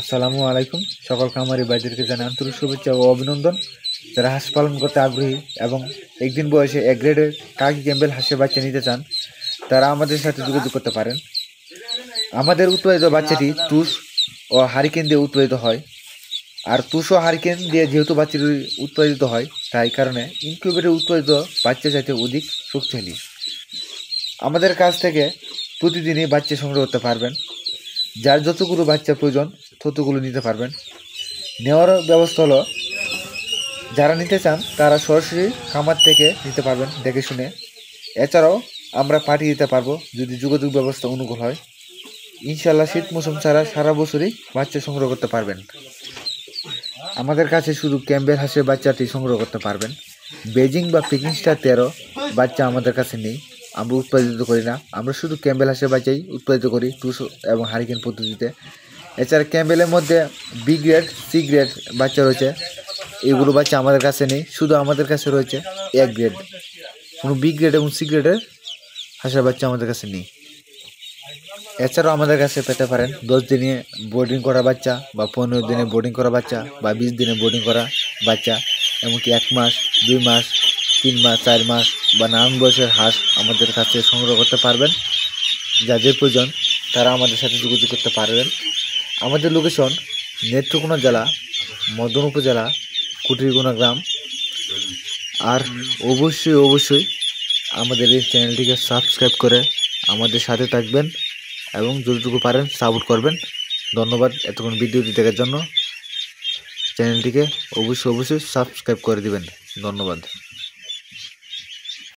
আসসালামু আলাইকুম। সকল খামারি ভাইদেরকে জানাই আন্তরিক শুভেচ্ছা ও অভিনন্দন। যারা হাঁস পালন করতে আগ্রহী এবং একদিন বয়সে এক গ্রেডের কাকি ক্যাম্বেল হাঁসের বাচ্চা নিতে চান, তারা আমাদের সাথে যোগাযোগ করতে পারেন। আমাদের উৎপাদিত বাচ্চাটি তুষ ও হারিকেন দিয়ে উৎপাদিত হয়। আর তুষ ও হারিকেন দিয়ে যেহেতু বাচ্চাটি উৎপাদিত হয়, তাই কারণে ইনকিউবেটরে উৎপাদিত বাচ্চা চাইতে অধিক শক্তিশালী। আমাদের কাছ থেকে প্রতিদিনই বাচ্চা সংগ্রহ করতে পারবেন। যার যতগুলো বাচ্চা প্রয়োজন ততগুলো নিতে পারবেন। নেওয়ার ব্যবস্থা হলো, যারা নিতে চান তারা সরাসরি খামার থেকে নিতে পারবেন দেখে শুনে। এছাড়াও আমরা পাঠিয়ে দিতে পারবো যদি যোগাযোগ ব্যবস্থা অনুকূল হয়। ইনশাল্লাহ শীত মৌসুম ছাড়া সারা বছরই বাচ্চা সংগ্রহ করতে পারবেন। আমাদের কাছে শুধু ক্যাম্বেল হাঁসের বাচ্চাটি সংগ্রহ করতে পারবেন। বেজিং বা পিকিং স্টার 13 বাচ্চা আমাদের কাছে নেই, আমরা উৎপাদিত করি না। আমরা শুধু ক্যাম্বেল হাঁসের বাচ্চাই উৎপাদিত করি টুস এবং হারিকেন পদ্ধতিতে। এছাড়া ক্যাম্বেলের মধ্যে বি গ্রেড, সি গ্রেড বাচ্চা রয়েছে, এগুলো বাচ্চা আমাদের কাছে নেই। শুধু আমাদের কাছে রয়েছে এ গ্রেড। কোনো বি গ্রেড এবং সি গ্রেডের হাঁসের বাচ্চা আমাদের কাছে নেই। এছাড়াও আমাদের কাছে পেতে পারেন 10 দিনে বোর্ডিং করা বাচ্চা, বা 15 দিনে বোর্ডিং করা বাচ্চা, বা 20 দিনে বোর্ডিং করা বাচ্চা, এমনকি 1 মাস, 2 মাস, 3 মাস, 4 মাস বা নানান বয়সের হাঁস আমাদের কাছে সংগ্রহ করতে পারবেন। যাদের প্রয়োজন তারা আমাদের সাথে যোগাযোগ করতে পারবেন। আমাদের লোকেশন নেত্রকোনা জেলা, মদন উপজেলা, কুটিরগোনা গ্রাম। আর অবশ্যই আমাদের এই চ্যানেলটিকে সাবস্ক্রাইব করে আমাদের সাথে থাকবেন এবং যতটুকু পারেন সাপোর্ট করবেন। ধন্যবাদ এতক্ষণ ভিডিওটি দেখার জন্য। চ্যানেলটিকে অবশ্যই সাবস্ক্রাইব করে দিবেন। ধন্যবাদ।